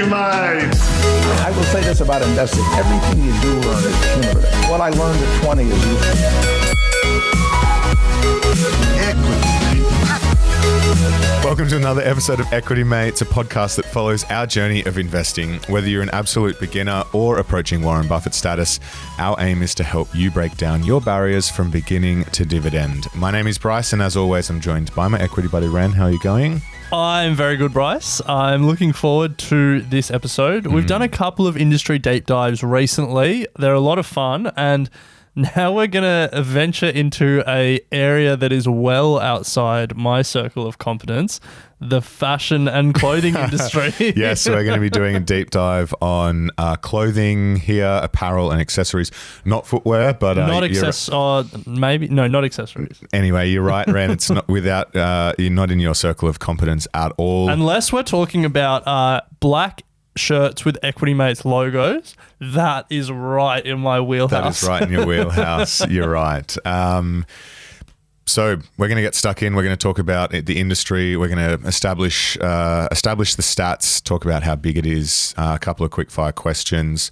Equity Mate. I will say this about investing. Everything you do learn is cumulative. What I learned at 20 is useful. Welcome to another episode of Equity Mates, a podcast that follows our journey of investing. Whether you're an absolute beginner or approaching Warren Buffett status, our aim is to help you break down your barriers from beginning to dividend. My name is Bryce, and as always, I'm joined by my equity buddy, Ren. How are you going? I'm very good, Bryce. I'm looking forward to this episode. We've done a couple of industry deep dives recently. They're a lot of fun, and now we're going to venture into an area that is well outside my circle of competence, the fashion and clothing industry. Yes, we're going to be doing a deep dive on clothing here, apparel and accessories. Not footwear, but... not accessories. Anyway, you're right, Ren. It's not without... you're not in your circle of competence at all. Unless we're talking about black shirts with Equity Mates logos, that is right in my wheelhouse. That is right in your wheelhouse. You're right. So we're going to get stuck in. We're going to talk about the industry. We're going to establish the stats, talk about how big it is, a couple of quick fire questions.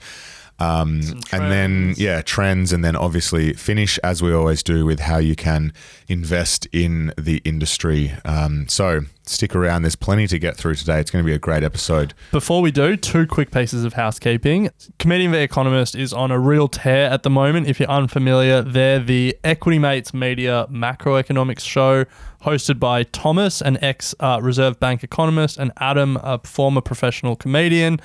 And then, trends, and then obviously finish, as we always do, with how you can invest in the industry. So stick around. There's plenty to get through today. It's going to be a great episode. Before we do, two quick pieces of housekeeping. Comedian The Economist is on a real tear at the moment. If you're unfamiliar, they're the Equity Mates Media macroeconomics show hosted by Thomas, an ex-Reserve Bank economist, and Adam, a former professional comedian.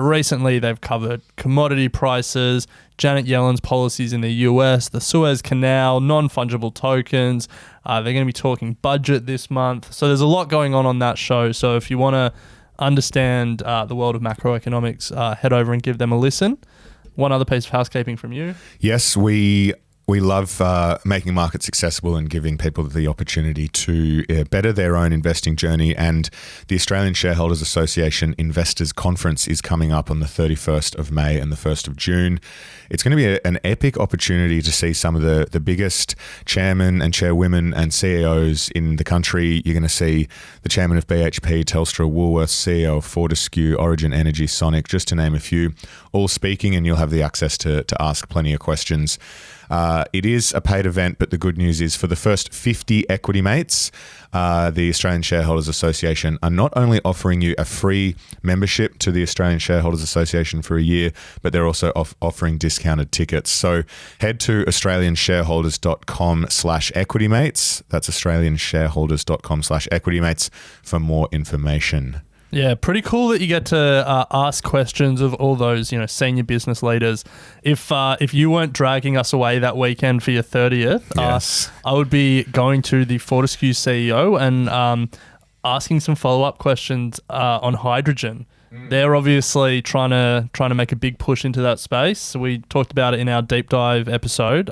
Recently, they've covered commodity prices, Janet Yellen's policies in the US, the Suez Canal, non-fungible tokens. They're going to be talking budget this month. So there's a lot going on that show. So if you want to understand the world of macroeconomics, head over and give them a listen. One other piece of housekeeping from you. Yes, we love making markets accessible and giving people the opportunity to better their own investing journey. And the Australian Shareholders Association Investors Conference is coming up on the 31st of May and the 1st of June. It's going to be an epic opportunity to see some of the biggest chairmen and chairwomen and CEOs in the country. You're going to see the chairman of BHP, Telstra, Woolworths, CEO of Fortescue, Origin Energy, Sonic, just to name a few, all speaking, and you'll have the access to ask plenty of questions. It is a paid event, but the good news is for the first 50 Equity Mates, the Australian Shareholders Association are not only offering you a free membership to the Australian Shareholders Association for a year, but they're also offering discounted tickets. So head to australianshareholders.com/equitymates. That's australianshareholders.com/equitymates for more information. Yeah, pretty cool that you get to ask questions of all those, senior business leaders. If you weren't dragging us away that weekend for your 30th, yes. I would be going to the Fortescue CEO and asking some follow-up questions on hydrogen. They're obviously trying to make a big push into that space. We talked about it in our deep dive episode.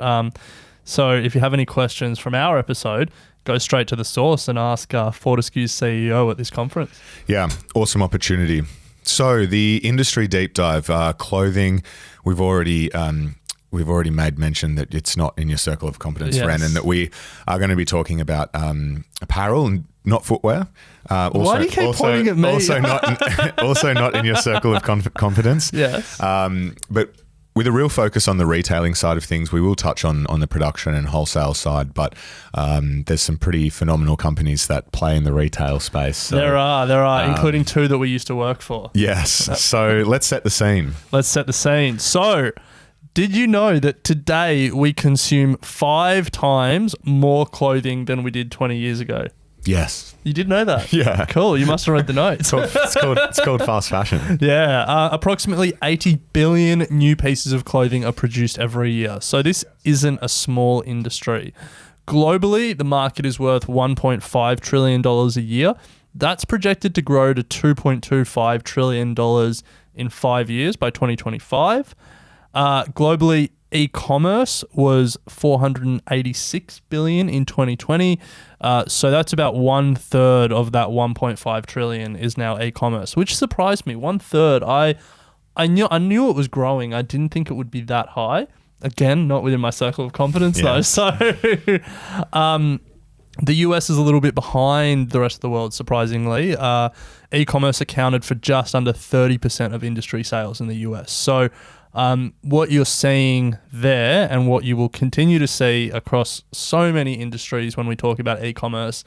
So if you have any questions from our episode, go straight to the source and ask Fortescue's CEO at this conference. Yeah, awesome opportunity. So the industry deep dive, clothing, we've already made mention that it's not in your circle of competence, yes. Ren, and that we are going to be talking about apparel and not footwear. Why do you keep pointing at me? Also not in your circle of competence. Yes. But with a real focus on the retailing side of things, we will touch on the production and wholesale side, but there's some pretty phenomenal companies that play in the retail space. So, there are, including two that we used to work for. Yes. So let's set the scene. So, did you know that today we consume 5 times more clothing than we did 20 years ago? Yes. You did know that? Yeah. Cool. You must have read the notes. It's called fast fashion. Yeah. Approximately 80 billion new pieces of clothing are produced every year. So this isn't a small industry. Globally, the market is worth $1.5 trillion a year. That's projected to grow to $2.25 trillion in 5 years by 2025. Globally, e-commerce was $486 billion in 2020. So that's about 1/3 of that 1.5 trillion is now e-commerce, which surprised me. 1/3. I knew it was growing. I didn't think it would be that high. Again, not within my circle of competence though. So The US is a little bit behind the rest of the world, surprisingly. E-commerce accounted for just under 30% of industry sales in the US. So what you're seeing there, and what you will continue to see across so many industries when we talk about e-commerce,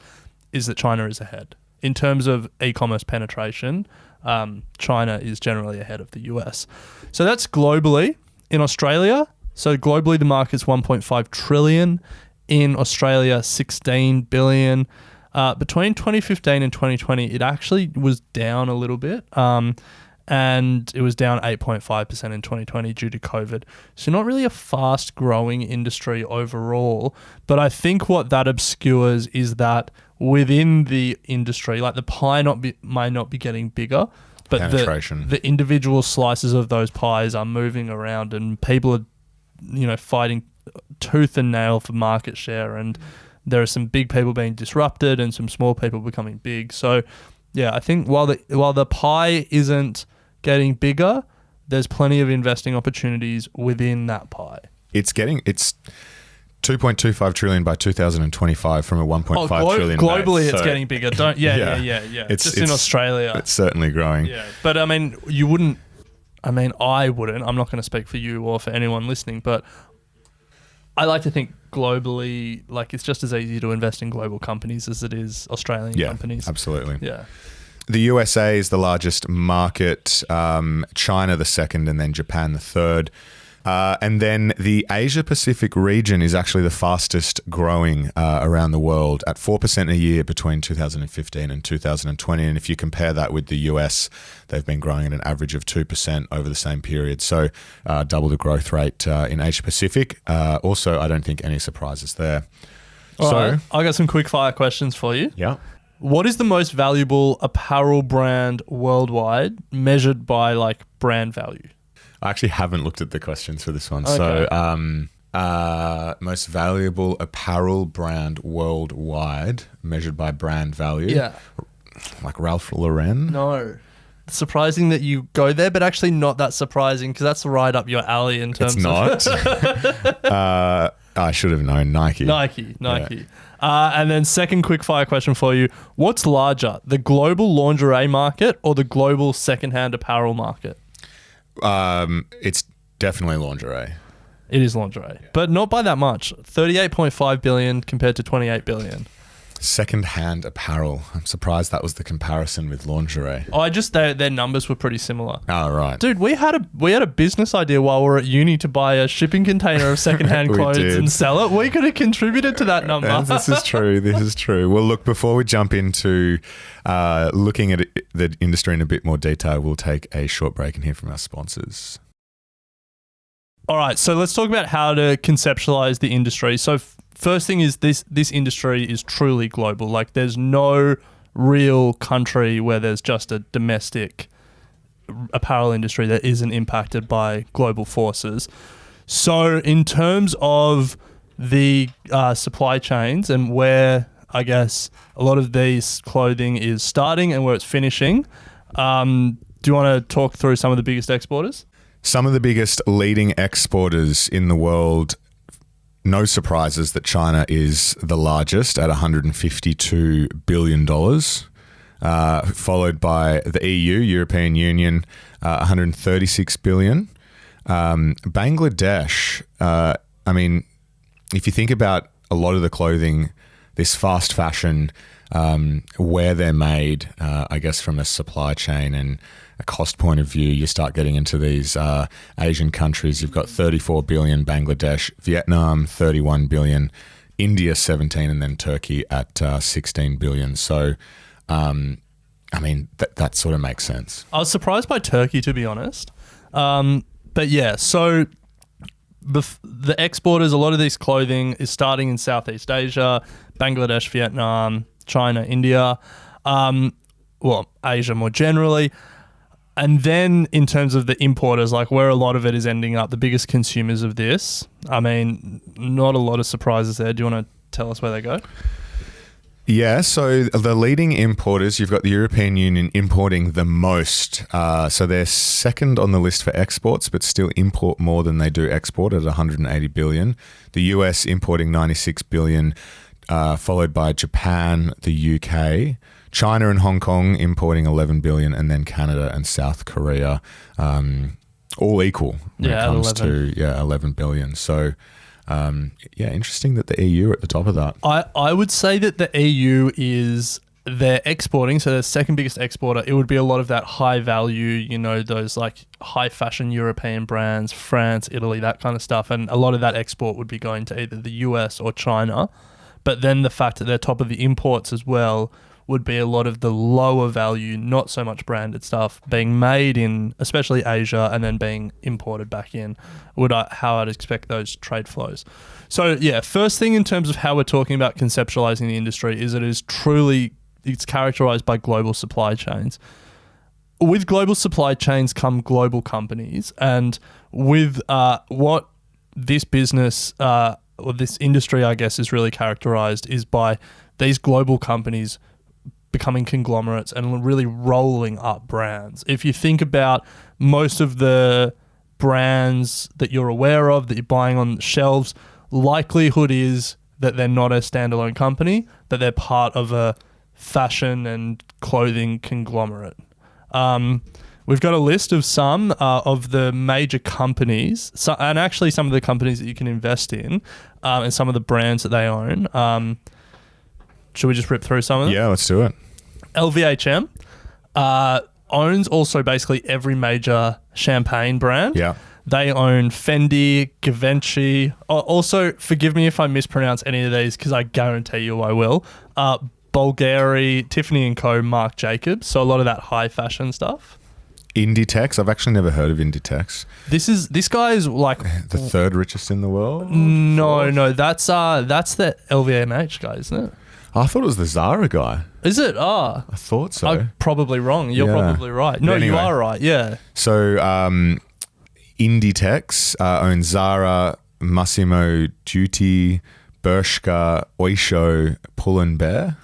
is that China is ahead. In terms of e-commerce penetration, China is generally ahead of the US. So that's globally. In Australia, so globally the market's 1.5 trillion. In Australia, 16 billion. Between 2015 and 2020, it actually was down a little bit. And it was down 8.5% in 2020 due to COVID. So not really a fast growing industry overall. But I think what that obscures is that within the industry, like the pie might not be getting bigger, but the individual slices of those pies are moving around, and people are, fighting tooth and nail for market share, and there are some big people being disrupted and some small people becoming big. So yeah, I think while the pie isn't getting bigger, there's plenty of investing opportunities within that pie. It's 2.25 trillion by 2025 from a 1.5 trillion globally base, it's getting bigger. Yeah. Just in Australia, it's certainly growing. Yeah, but I mean, I wouldn't. I'm not going to speak for you or for anyone listening, but I like to think globally, like it's just as easy to invest in global companies as it is Australian companies. Absolutely. Yeah. The USA is the largest market, China the second, and then Japan the third. And then the Asia Pacific region is actually the fastest growing around the world at 4% a year between 2015 and 2020. And if you compare that with the US, they've been growing at an average of 2% over the same period. So double the growth rate in Asia Pacific. Also, I don't think any surprises there. All right. I got some quick fire questions for you. Yeah. What is the most valuable apparel brand worldwide measured by like brand value? I actually haven't looked at the questions for this one. Okay. So, most valuable apparel brand worldwide measured by brand value. Yeah. Like Ralph Lauren? No. Surprising that you go there, but actually not that surprising because that's right up your alley in terms of... It's not. I should have known. Nike. Yeah. And then second quick fire question for you. What's larger, the global lingerie market or the global secondhand apparel market? It's definitely lingerie. It is lingerie, but not by that much. 38.5 billion compared to 28 billion. Second-hand apparel. I'm surprised that was the comparison with lingerie. Their numbers were pretty similar. Oh, right. Dude, we had a business idea while we were at uni to buy a shipping container of secondhand clothes and sell it. We could have contributed to that number. This is true. Well, look, before we jump into looking at the industry in a bit more detail, we'll take a short break and hear from our sponsors. All right, so let's talk about how to conceptualize the industry. So first thing is this industry is truly global. Like there's no real country where there's just a domestic apparel industry that isn't impacted by global forces. So in terms of the supply chains and where I guess a lot of these clothing is starting and where it's finishing, do you want to talk through some of the biggest exporters? Some of the biggest leading exporters in the world. No surprises that China is the largest at $152 billion, followed by the EU, European Union, $136 billion. Bangladesh, if you think about a lot of the clothing, this fast fashion, where they're made, I guess from a supply chain and a cost point of view, you start getting into these Asian countries. You've got 34 billion Bangladesh, Vietnam 31 billion, India 17, and then Turkey at 16 billion. So, that sort of makes sense. I was surprised by Turkey, to be honest. But yeah, so the exporters, a lot of this clothing is starting in Southeast Asia, Bangladesh, Vietnam, China, India, Asia more generally. And then in terms of the importers, like where a lot of it is ending up, the biggest consumers of this, not a lot of surprises there. Do you want to tell us where they go? Yeah, so the leading importers, you've got the European Union importing the most. So they're second on the list for exports, but still import more than they do export at $180 billion. The US importing $96 billion. followed by Japan, the UK, China and Hong Kong importing 11 billion, and then Canada and South Korea, all equal when it comes 11. to 11 billion. So, interesting that the EU are at the top of that. I would say that the EU they're exporting, so their second biggest exporter. It would be a lot of that high value, those like high fashion European brands, France, Italy, that kind of stuff. And a lot of that export would be going to either the US or China. But then the fact that they're top of the imports as well would be a lot of the lower value, not so much branded stuff being made in especially Asia and then being imported back in, how I'd expect those trade flows. So first thing in terms of how we're talking about conceptualizing the industry is it's characterized by global supply chains. With global supply chains come global companies, and with what this business or this industry, I guess, is really characterized is by these global companies becoming conglomerates and really rolling up brands. If you think about most of the brands that you're aware of, that you're buying on shelves, likelihood is that they're not a standalone company, that they're part of a fashion and clothing conglomerate. We've got a list of some of the major companies, and actually some of the companies that you can invest in, and some of the brands that they own. Should we just rip through some of them? Yeah, let's do it. LVMH owns also basically every major champagne brand. Yeah. They own Fendi, Givenchy. Also, forgive me if I mispronounce any of these because I guarantee you I will. Bulgari, Tiffany & Co, Marc Jacobs. So a lot of that high fashion stuff. Inditex. I've actually never heard of Inditex. This guy is like The third richest in the world? No, that's the LVMH guy, isn't it? I thought it was the Zara guy. Is it? I thought so. I'm probably wrong. You're probably right. No, Anyway. you are right. Yeah. So Inditex owns Zara, Massimo Dutti, Bershka, Oysho, Pull & Bear.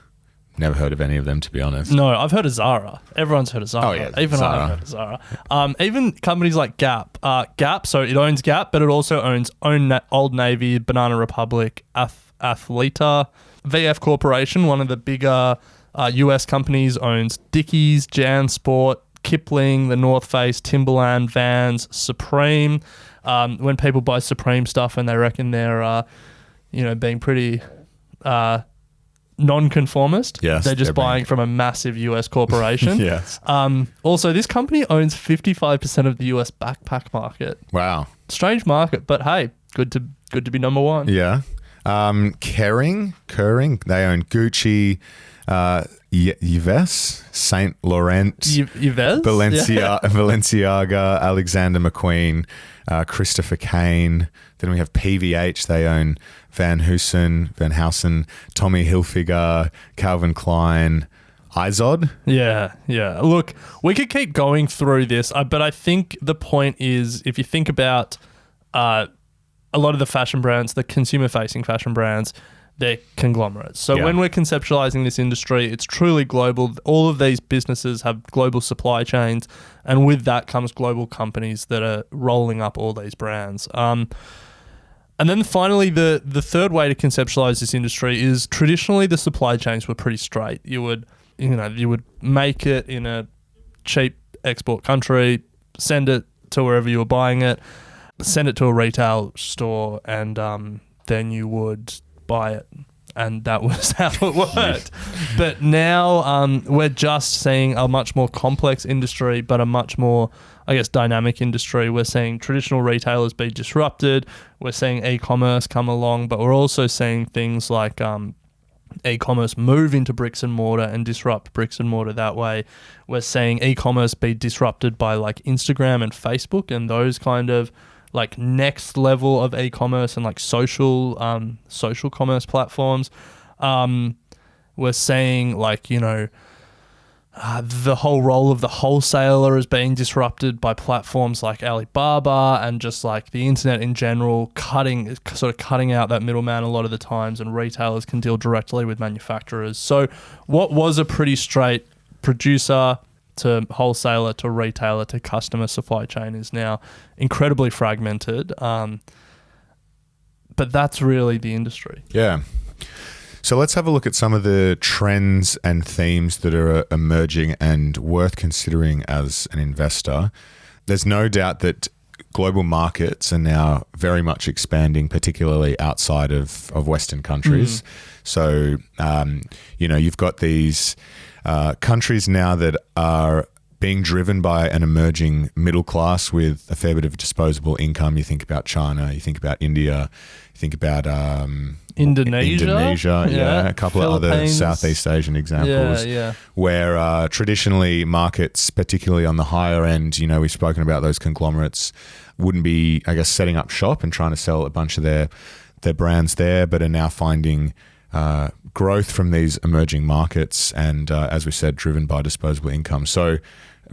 Never heard of any of them, to be honest. No, I've heard of Zara. Everyone's heard of Zara. Oh, yeah, Even Zara. I've heard of Zara. Even companies like Gap. So it owns Gap, but it also owns Old Navy, Banana Republic, Athleta. VF Corporation, one of the bigger US companies, owns Dickies, JanSport, Kipling, the North Face, Timberland, Vans, Supreme. When people buy Supreme stuff and they reckon they're, being pretty non-conformist, Yes, they're just they're buying from a massive US corporation. Yes. Also, this company owns 55% of the US backpack market. Wow. Strange market, but hey, good to be number one. Yeah. Kering, they own Gucci, Yves, Saint Laurent, Yves? Balenciaga, Alexander McQueen, Christopher Kane. Then we have PVH. They own Van Heusen, Tommy Hilfiger, Calvin Klein, Izod. Yeah. Look, we could keep going through this, but I think the point is, if you think about a lot of the fashion brands, the consumer-facing fashion brands, they're conglomerates. So when we're conceptualizing this industry, it's truly global. All of these businesses have global supply chains, and with that comes global companies that are rolling up all these brands. And then finally, the third way to conceptualize this industry is traditionally the supply chains were pretty straight. You would make it in a cheap export country, send it to wherever you were buying it, send it to a retail store, and then you would buy it. And that was how it worked. But now we're just seeing a much more complex industry, but a much more, I guess, dynamic industry. We're seeing traditional retailers be disrupted. We're seeing e-commerce come along, but we're also seeing things like e-commerce move into bricks and mortar and disrupt bricks and mortar that way. We're seeing e-commerce be disrupted by like Instagram and Facebook and those kind of like next level of e-commerce and like social commerce platforms. We're seeing like, the whole role of the wholesaler is being disrupted by platforms like Alibaba and just like the internet in general, cutting out that middleman a lot of the times, and retailers can deal directly with manufacturers. So what was a pretty straight producer to wholesaler to retailer to customer supply chain is now incredibly fragmented. But that's really the industry. Yeah. So let's have a look at some of the trends and themes that are emerging and worth considering as an investor. There's no doubt that global markets are now very much expanding, particularly outside of Western countries. So, you've got these countries now that are being driven by an emerging middle class with a fair bit of disposable income. You think about China, you think about India, you think about Indonesia, a couple of other Southeast Asian examples where traditionally markets, particularly on the higher end, we've spoken about those conglomerates, wouldn't be, I guess, setting up shop and trying to sell a bunch of their brands there, but are now finding growth from these emerging markets and, as we said, driven by disposable income. So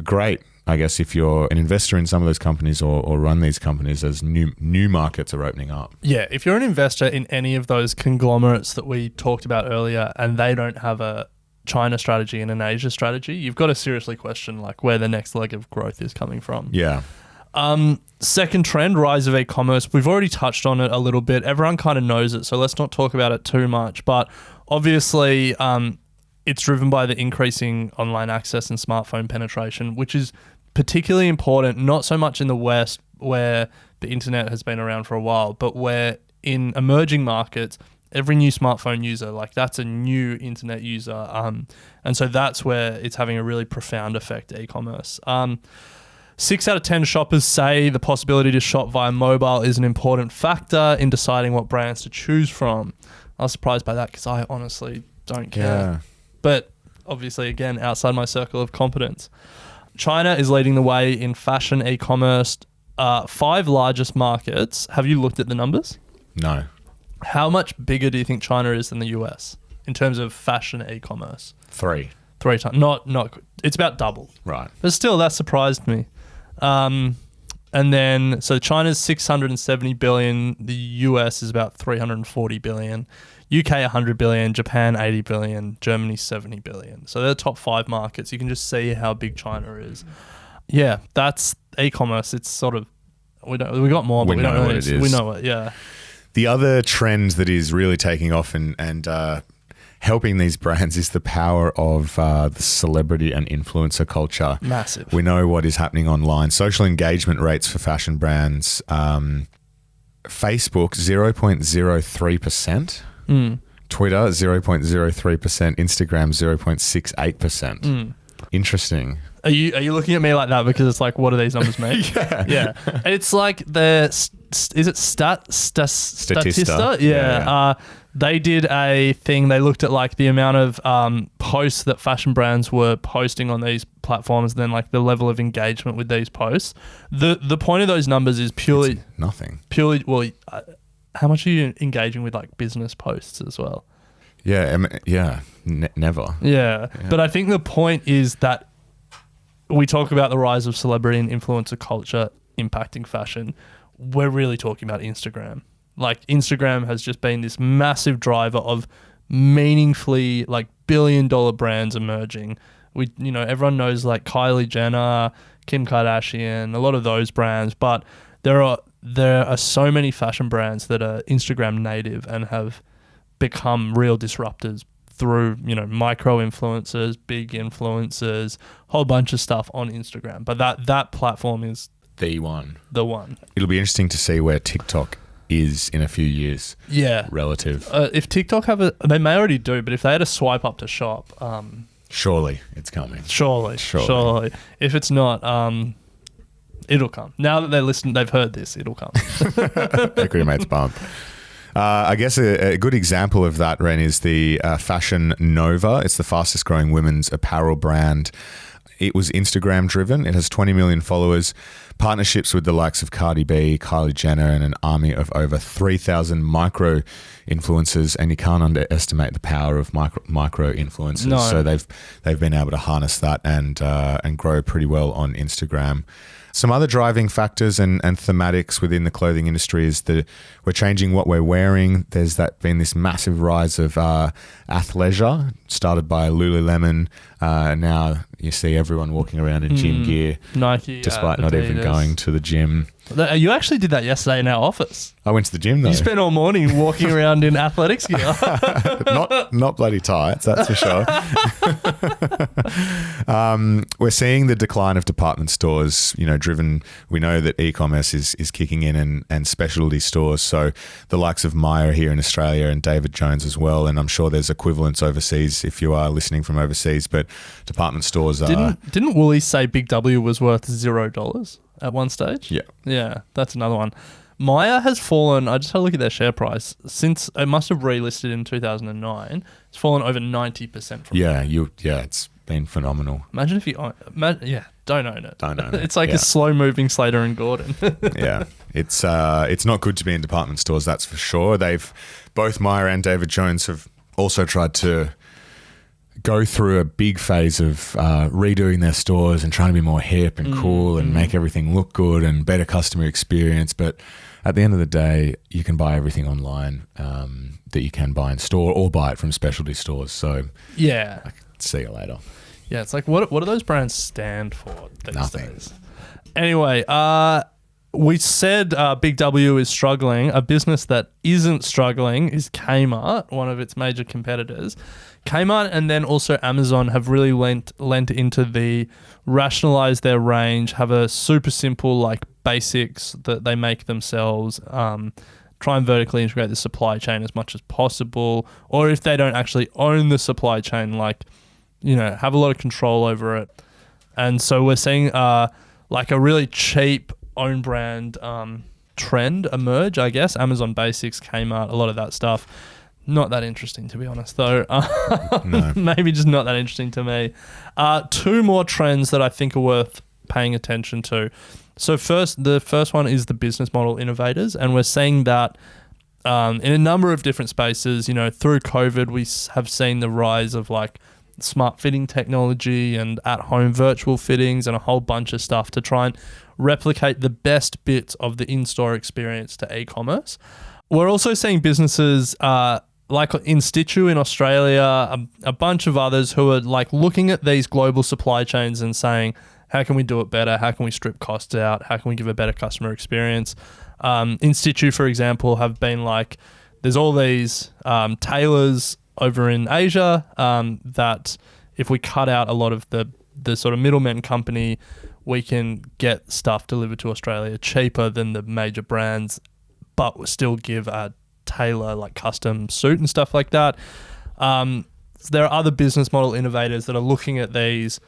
great, I guess, if you're an investor in some of those companies or run these companies as new markets are opening up. Yeah, if you're an investor in any of those conglomerates that we talked about earlier and they don't have a China strategy and an Asia strategy, you've got to seriously question where the next leg of growth is coming from. Yeah. Second trend, rise of e-commerce. We've already touched on it a little bit. Everyone kind of knows it, so let's not talk about it too much. But obviously, it's driven by the increasing online access and smartphone penetration, which is particularly important, not so much in the West where the internet has been around for a while, but where in emerging markets, every new smartphone user, that's a new internet user. And so that's where it's having a really profound effect, e-commerce. 6 out of 10 shoppers say the possibility to shop via mobile is an important factor in deciding what brands to choose from. I was surprised by that because I honestly don't care. Yeah. But obviously, again, outside my circle of competence. China is leading the way in fashion e-commerce. 5 largest markets. Have you looked at the numbers? No. How much bigger do you think China is than the US in terms of fashion e-commerce? 3 times. Not. It's about double. Right. But still, that surprised me. And then, so China's 670 billion, the US is about 340 billion, UK 100 billion, Japan 80 billion, Germany 70 billion. So they're the top 5 markets. You can just see how big China is. Yeah, that's e-commerce. It's sort of, we got more, but we don't know what it is. We know it, yeah. The other trend that is really taking off and helping these brands is the power of the celebrity and influencer culture. Massive. We know what is happening online. Social engagement rates for fashion brands. Facebook, 0.03%. Twitter, 0.03%. Instagram, 0.68%. Interesting. Are you looking at me like that because it's what do these numbers mean? Yeah. It's is it Statista? Yeah. They did a thing. They looked at the amount of posts that fashion brands were posting on these platforms, and then the level of engagement with these posts. The point of those numbers is purely it's nothing. Well, how much are you engaging with business posts as well? Yeah. Never. Yeah. But I think the point is that we talk about the rise of celebrity and influencer culture impacting fashion. We're really talking about Instagram. Instagram has just been this massive driver of meaningfully billion-dollar brands emerging. Everyone knows Kylie Jenner, Kim Kardashian, a lot of those brands, but there are so many fashion brands that are Instagram native and have become real disruptors through, micro influencers, big influencers, whole bunch of stuff on Instagram. But that platform is the one. It'll be interesting to see where TikTok is in a few years. Yeah. Relative. If TikTok they may already do, but if they had a swipe up to shop, surely it's coming. Surely. If it's not, it'll come. Now that they've heard this, it'll come. Equity mates bump. I guess a good example of that, Ren, is the Fashion Nova. It's the fastest growing women's apparel brand. It was Instagram driven. It has 20 million followers, partnerships with the likes of Cardi B, Kylie Jenner, and an army of over 3,000 micro influencers. And you can't underestimate the power of micro influencers. No. So they've been able to harness that and grow pretty well on Instagram. Some other driving factors and thematics within the clothing industry is that we're changing what we're wearing. There's been this massive rise of athleisure, started by Lululemon. Now you see everyone walking around in gym gear, Nike, despite not even going to the gym. You actually did that yesterday in our office. I went to the gym though. You spent all morning walking around in athletics gear. not bloody tights, that's for sure. We're seeing the decline of department stores, driven. We know that e-commerce is kicking in and specialty stores. So the likes of Myer here in Australia and David Jones as well. And I'm sure there's equivalents overseas if you are listening from overseas, but department stores are... Didn't Woolies say Big W was worth $0 at one stage? Yeah. Yeah, that's another one. Myer has fallen, I just had a look at their share price, since it must have relisted in 2009. It's fallen over 90% from it's been phenomenal. Imagine if you don't own it. Don't own it. It's like a slow-moving Slater and Gordon. Yeah. It's not good to be in department stores, that's for sure. Both Myer and David Jones have also tried to go through a big phase of redoing their stores and trying to be more hip and cool and make everything look good and better customer experience. But at the end of the day, you can buy everything online that you can buy in store or buy it from specialty stores. So yeah, see you later. Yeah, it's like what do those brands stand for these Nothing. days? Anyway, we said Big W is struggling. A business that isn't struggling is Kmart, one of its major competitors. Kmart and then also Amazon have really lent into the rationalize their range, have a super simple like basics that they make themselves, try and vertically integrate the supply chain as much as possible, or if they don't actually own the supply chain, like, have a lot of control over it. And so we're seeing like a really cheap own brand trend emerge, I guess. Amazon Basics, Kmart, a lot of that stuff. Not that interesting, to be honest, though. No. Maybe just not that interesting to me. Two more trends that I think are worth paying attention to. So the first one is the business model innovators, and we're seeing that in a number of different spaces. Through COVID, we have seen the rise of like smart fitting technology and at-home virtual fittings and a whole bunch of stuff to try and replicate the best bits of the in-store experience to e-commerce. We're also seeing businesses like InStitchu in Australia, a bunch of others who are like looking at these global supply chains and saying, how can we do it better? How can we strip costs out? How can we give a better customer experience? InStitchu, for example, have been like, there's all these tailors over in Asia that if we cut out a lot of the sort of middleman company, we can get stuff delivered to Australia cheaper than the major brands, but still give a tailor like custom suit and stuff like that. So there are other business model innovators that are looking at these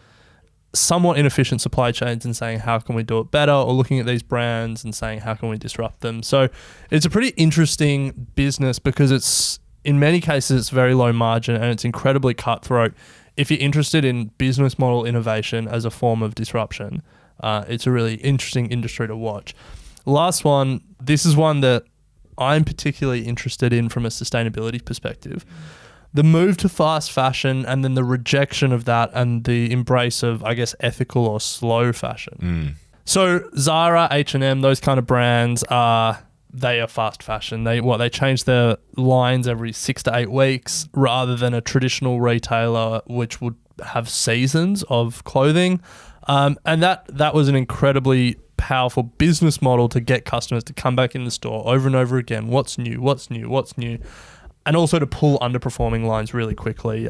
somewhat inefficient supply chains and saying, how can we do it better? Or looking at these brands and saying, how can we disrupt them? So it's a pretty interesting business because it's, in many cases, it's very low margin and it's incredibly cutthroat. If you're interested in business model innovation as a form of disruption, it's a really interesting industry to watch. Last one, this is one that I'm particularly interested in from a sustainability perspective. The move to fast fashion and then the rejection of that and the embrace of, I guess, ethical or slow fashion. So Zara, H&M, those kind of brands they are fast fashion. They change their lines every 6 to 8 weeks rather than a traditional retailer which would have seasons of clothing. And that was an incredibly powerful business model to get customers to come back in the store over and over again. What's new? And also to pull underperforming lines really quickly.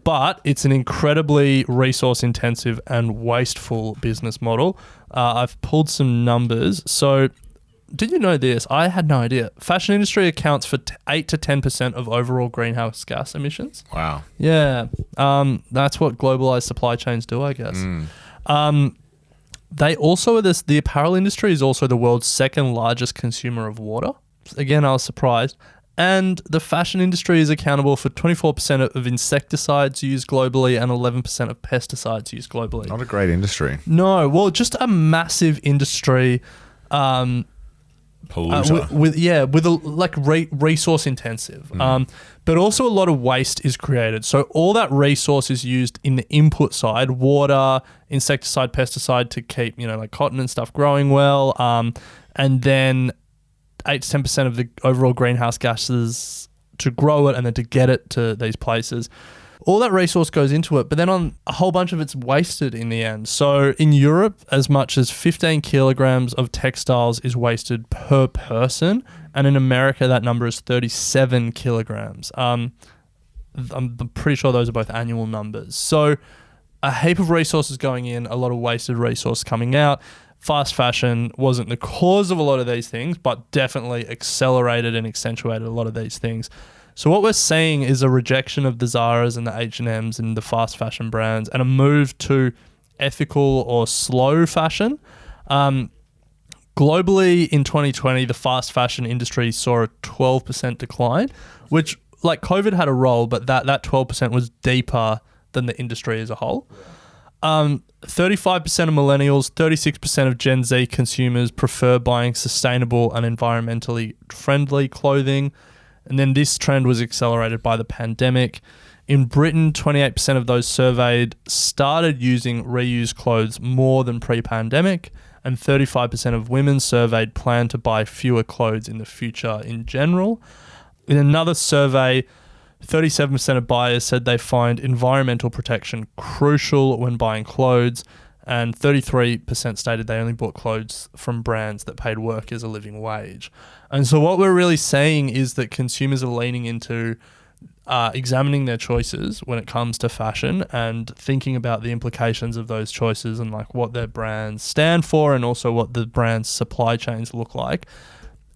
But it's an incredibly resource intensive and wasteful business model. I've pulled some numbers. So did you know this? I had no idea. Fashion industry accounts for 8 to 10% of overall greenhouse gas emissions. Wow. Yeah. That's what globalized supply chains do, I guess. They also the apparel industry is also the world's second largest consumer of water. Again, I was surprised. And the fashion industry is accountable for 24% of insecticides used globally and 11% of pesticides used globally. Not a great industry. No, well, just a massive industry. Polluter. Resource intensive. But also a lot of waste is created. So all that resource is used in the input side, water, insecticide, pesticide to keep, like cotton and stuff growing well. And then 8 to 10% of the overall greenhouse gases to grow it and then to get it to these places. all that resource goes into it, but then on a whole bunch of it's wasted in the end. So in Europe, as much as 15 kilograms of textiles is wasted per person, and in America that number is 37 kilograms. I'm pretty sure those are both annual numbers. So a heap of resources going in, a lot of wasted resource coming out. Fast fashion wasn't the cause of a lot of these things, but definitely accelerated and accentuated a lot of these things. So what we're seeing is a rejection of the Zaras and the H&Ms and the fast fashion brands, and a move to ethical or slow fashion. Globally in 2020, the fast fashion industry saw a 12% decline, which like COVID had a role, but that 12% was deeper than the industry as a whole. 35% of millennials, 36% of Gen Z consumers prefer buying sustainable and environmentally friendly clothing. And then this trend was accelerated by the pandemic. In Britain, 28% of those surveyed started using reused clothes more than pre-pandemic, and 35% of women surveyed plan to buy fewer clothes in the future in general. In another survey, 37% of buyers said they find environmental protection crucial when buying clothes, and 33% stated they only bought clothes from brands that paid workers a living wage. And so what we're really seeing is that consumers are leaning into examining their choices when it comes to fashion and thinking about the implications of those choices and like what their brands stand for, and also what the brand's supply chains look like.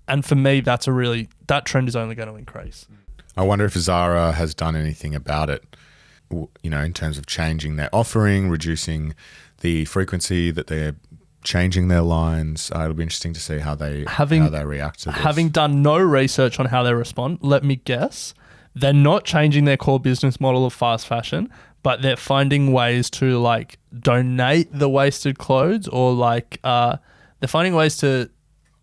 And for me, that trend is only going to increase. I wonder if Zara has done anything about it, in terms of changing their offering, reducing the frequency that they're changing their lines. It'll be interesting to see how they react to this. Having done no research on how they respond, let me guess, they're not changing their core business model of fast fashion, but they're finding ways to like donate the wasted clothes, or like they're finding ways to,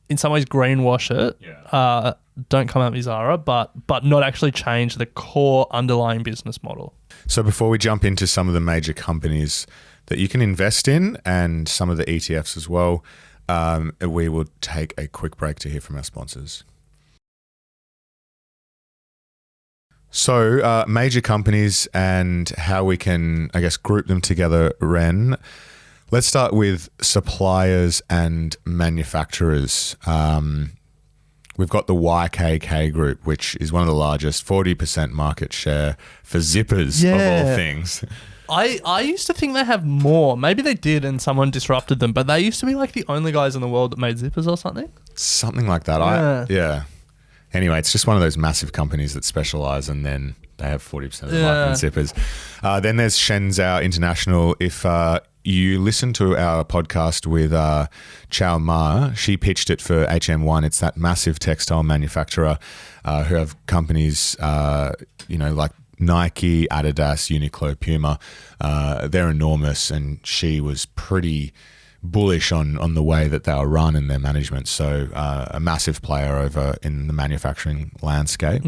in some ways, greenwash it. Yeah. Don't come at me, Zara, but not actually change the core underlying business model. So before we jump into some of the major companies that you can invest in and some of the ETFs as well, we will take a quick break to hear from our sponsors. So major companies and how we can, I guess, group them together, Ren. Let's start with suppliers and manufacturers. We've got the YKK group, which is one of the largest, 40% market share for zippers of all things. I used to think they have more. Maybe they did and someone disrupted them, but they used to be like the only guys in the world that made zippers or something. Something like that. Yeah. Anyway, it's just one of those massive companies that specialize, and then they have 40% of the market in zippers. Then there's Shenzhou International. If you listen to our podcast with Chow Ma, she pitched it for HM1. It's that massive textile manufacturer who have companies, like Nike, Adidas, Uniqlo, Puma. They're enormous, and she was pretty bullish on the way that they were run and their management. So a massive player over in the manufacturing landscape.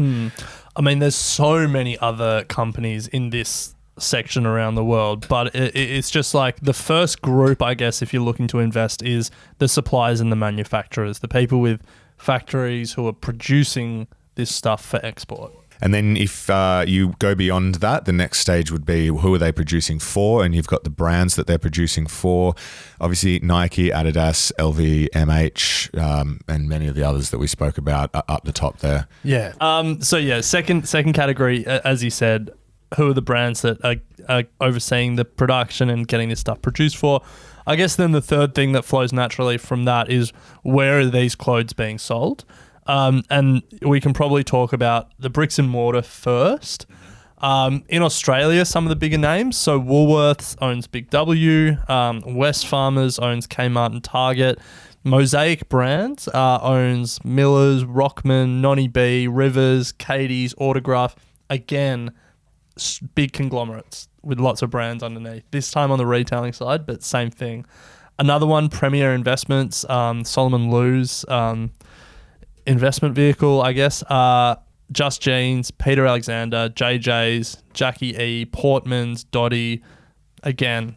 I mean, there's so many other companies in this section around the world, but it's just like the first group, I guess, if you're looking to invest, is the suppliers and the manufacturers, the people with factories who are producing this stuff for export. And then if you go beyond that, the next stage would be who are they producing for? And you've got the brands that they're producing for. Obviously, Nike, Adidas, LVMH, and many of the others that we spoke about up the top there. Yeah. Second category, as you said, who are the brands that are overseeing the production and getting this stuff produced for? I guess then the third thing that flows naturally from that is where are these clothes being sold? And we can probably talk about the bricks and mortar first. In Australia, some of the bigger names. So Woolworths owns Big W. Wesfarmers owns Kmart and Target. Mosaic Brands owns Miller's, Rockman, Nonny B, Rivers, Katie's, Autograph. Again, big conglomerates with lots of brands underneath. This time on the retailing side, but same thing. Another one, Premier Investments, Solomon Lew's investment vehicle, I guess. Just Jeans, Peter Alexander, JJ's, Jackie E, Portman's, Dottie. Again,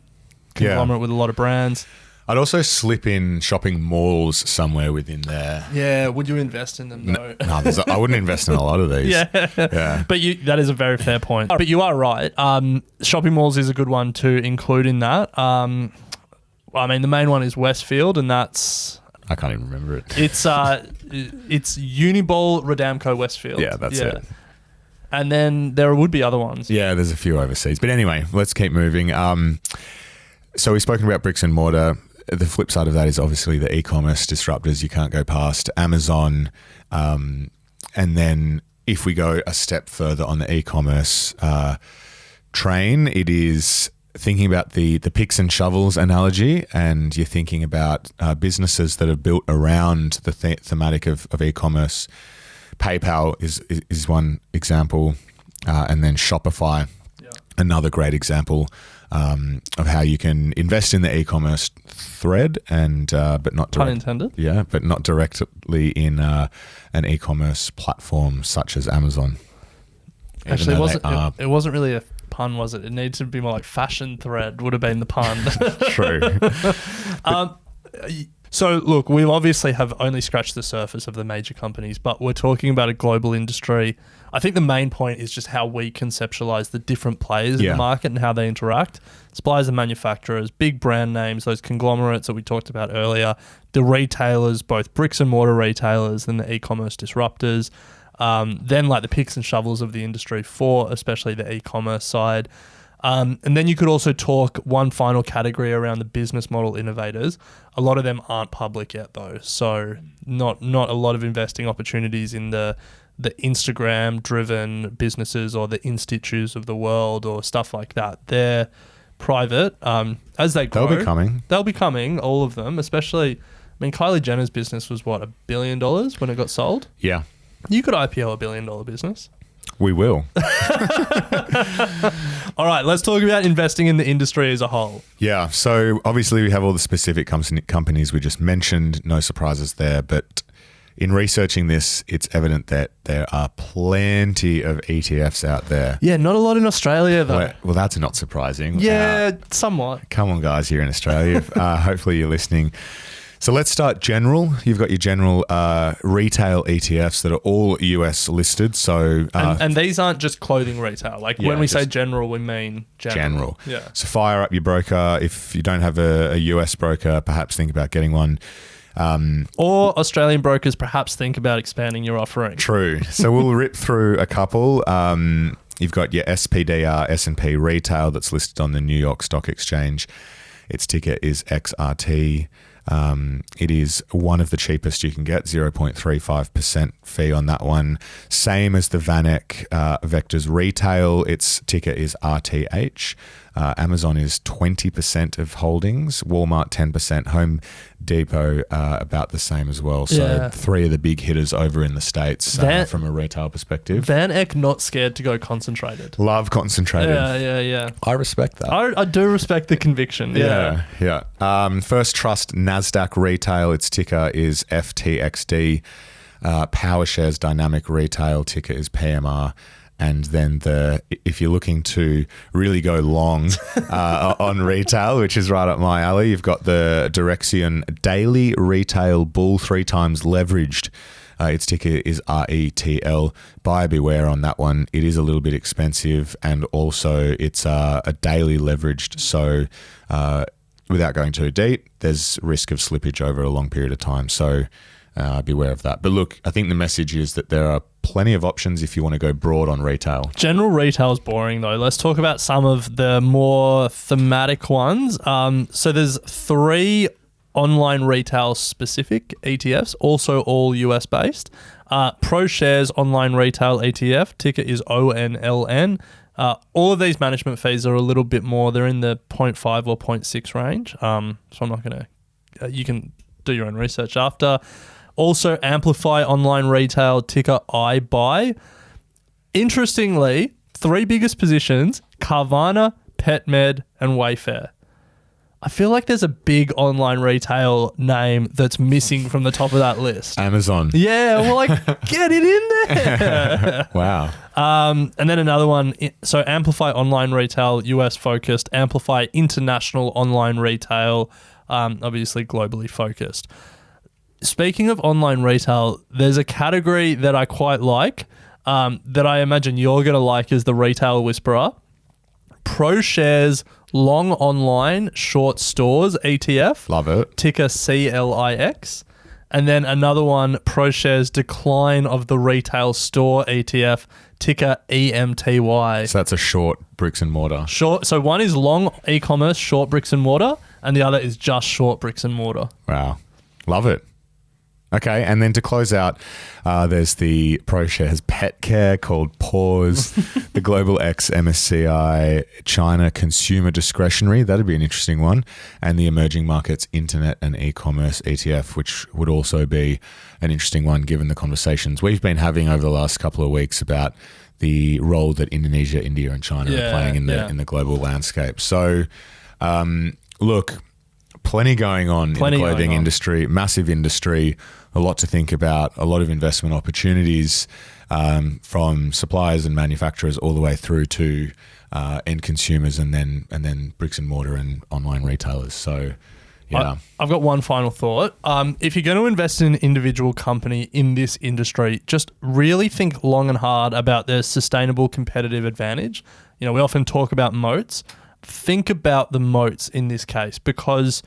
conglomerate with a lot of brands. I'd also slip in shopping malls somewhere within there. Yeah, would you invest in them though? No, I wouldn't invest in a lot of these. Yeah. But that is a very fair point. But you are right. Shopping malls is a good one to include in that. I mean, the main one is Westfield, and that's... I can't even remember it. It's Uniball, Rodamco, Westfield. Yeah, that's it. And then there would be other ones. Yeah, there's a few overseas. But anyway, let's keep moving. So we've spoken about bricks and mortar. The flip side of that is obviously the e-commerce disruptors you can't go past. Amazon. And then if we go a step further on the e-commerce train, it is thinking about the picks and shovels analogy, and you're thinking about businesses that are built around the thematic of e-commerce. PayPal is one example, and then Shopify, another great example of how you can invest in the e-commerce thread, and but not pun intended. Yeah, but not directly in an e-commerce platform such as Amazon. Actually, it wasn't really a pun, was it? It needed to be more like fashion thread would have been the pun. True. So look, we obviously have only scratched the surface of the major companies, but we're talking about a global industry. I think the main point is just how we conceptualize the different players in the market and how they interact. Suppliers and manufacturers, big brand names, those conglomerates that we talked about earlier, the retailers, both bricks and mortar retailers and the e-commerce disruptors, then like the picks and shovels of the industry for especially the e-commerce side. And then you could also talk one final category around the business model innovators. A lot of them aren't public yet though. So not a lot of investing opportunities in the Instagram driven businesses or the institutes of the world or stuff like that. They're private. As they grow, they'll be coming, all of them, especially, I mean, Kylie Jenner's business was what, $1 billion when it got sold? Yeah. You could IPO a $1 billion business. We will. All right, let's talk about investing in the industry as a whole. Yeah, so obviously we have all the specific companies we just mentioned, no surprises there, but in researching this, it's evident that there are plenty of ETFs out there. Yeah, not a lot in Australia though. Well, that's not surprising. Yeah, somewhat. Come on, guys, here in Australia. Hopefully you're listening. So let's start general. You've got your general retail ETFs that are all US listed. So and these aren't just clothing retail. Like when we say general, we mean general. Yeah. So fire up your broker. If you don't have a US broker, perhaps think about getting one. Or Australian brokers, perhaps think about expanding your offering. True. So we'll rip through a couple. You've got your SPDR S&P retail that's listed on the New York Stock Exchange. Its ticker is XRT. It is one of the cheapest you can get, 0.35% fee on that one. Same as the VanEck Vectors Retail. Its ticker is RTH. Amazon is 20% of holdings, Walmart 10%, Home Depot about the same as well. So three of the big hitters over in the States from a retail perspective. VanEck not scared to go concentrated. Love concentrated. Yeah. I respect that. I do respect the conviction. Yeah. First Trust NASDAQ Retail, its ticker is FTXD. PowerShares Dynamic Retail, ticker is PMR. And then if you're looking to really go long on retail, which is right up my alley, you've got the Direxion Daily Retail Bull 3 times leveraged. Its ticker is RETL. Buyer beware on that one. It is a little bit expensive, and also it's a daily leveraged. So without going too deep, there's risk of slippage over a long period of time. So beware of that. But look, I think the message is that there are plenty of options if you want to go broad on retail. General retail is boring though. Let's talk about some of the more thematic ones. So there's 3 online retail specific ETFs, also all US based. ProShares Online Retail ETF, ticker is ONLN. All of these management fees are a little bit more. They're in the 0.5 or 0.6 range. So I'm not going to... you can do your own research after. Also, Amplify Online Retail, ticker iBuy. Interestingly, 3 biggest positions, Carvana, PetMed, and Wayfair. I feel like there's a big online retail name that's missing from the top of that list. Amazon. Yeah, well, like, get it in there. Wow. And then another one, so Amplify Online Retail, US focused, Amplify International Online Retail, obviously globally focused. Speaking of online retail, there's a category that I quite like, that I imagine you're going to like as the retail whisperer. ProShares Long Online Short Stores ETF. Love it. Ticker CLIX. And then another one, ProShares Decline of the Retail Store ETF. Ticker EMTY. So that's a short bricks and mortar. Short. So one is long e-commerce, short bricks and mortar, and the other is just short bricks and mortar. Wow. Love it. Okay, and then to close out, there's the ProShares Pet Care called Pause, the Global X MSCI China Consumer Discretionary, that'd be an interesting one, and the Emerging Markets Internet and E-Commerce ETF, which would also be an interesting one given the conversations we've been having over the last couple of weeks about the role that Indonesia, India and China are playing in the global landscape. So, look, plenty going on in the clothing industry, massive industry, a lot to think about, a lot of investment opportunities from suppliers and manufacturers all the way through to end consumers and then bricks and mortar and online retailers. So, yeah. I've got one final thought. If you're going to invest in an individual company in this industry, just really think long and hard about their sustainable competitive advantage. You know, we often talk about moats. Think about the moats in this case, because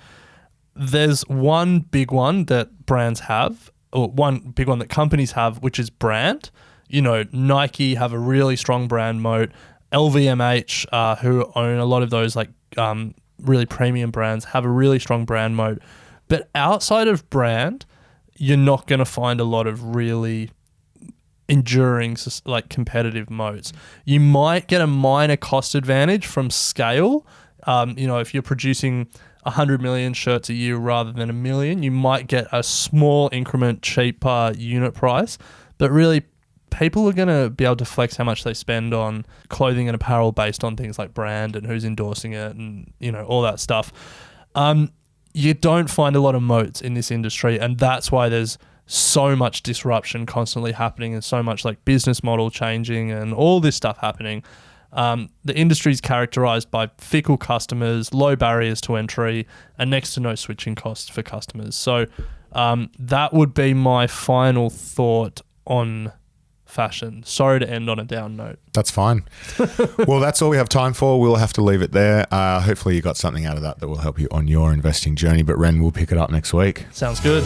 there's one big one that brands have, or one big one that companies have, which is brand. You know, Nike have a really strong brand moat. LVMH, who own a lot of those like really premium brands, have a really strong brand moat. But outside of brand, you're not going to find a lot of really enduring like competitive moats. You might get a minor cost advantage from scale. You know, if you're producing 100 million shirts a year rather than 1 million, you might get a small increment cheaper unit price. But really, people are going to be able to flex how much they spend on clothing and apparel based on things like brand and who's endorsing it and, you know, all that stuff. You don't find a lot of moats in this industry, and that's why there's so much disruption constantly happening and so much like business model changing and all this stuff happening. The industry is characterized by fickle customers, low barriers to entry, and next to no switching costs for customers. So that would be my final thought on fashion. Sorry to end on a down note. That's fine. Well, that's all we have time for. We'll have to leave it there. Hopefully you got something out of that will help you on your investing journey. But Ren, we'll pick it up next week. Sounds good.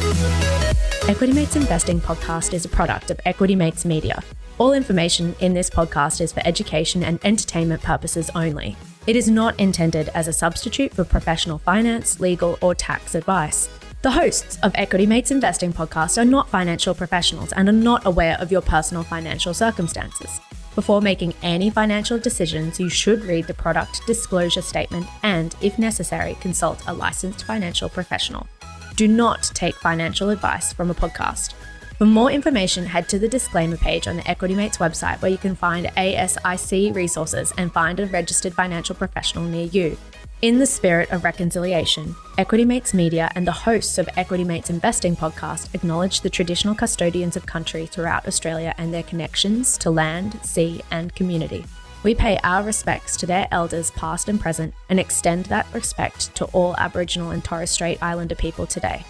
Equity Mates Investing Podcast is a product of Equity Mates Media. All information in this podcast is for education and entertainment purposes only. It is not intended as a substitute for professional finance, legal, or tax advice. The hosts of Equity Mates Investing Podcast are not financial professionals and are not aware of your personal financial circumstances. Before making any financial decisions, you should read the product disclosure statement and, if necessary, consult a licensed financial professional. Do not take financial advice from a podcast. For more information, head to the disclaimer page on the Equity Mates website, where you can find ASIC resources and find a registered financial professional near you. In the spirit of reconciliation, Equity Mates Media and the hosts of Equity Mates Investing Podcast acknowledge the traditional custodians of country throughout Australia and their connections to land, sea, and community. We pay our respects to their elders past and present and extend that respect to all Aboriginal and Torres Strait Islander people today.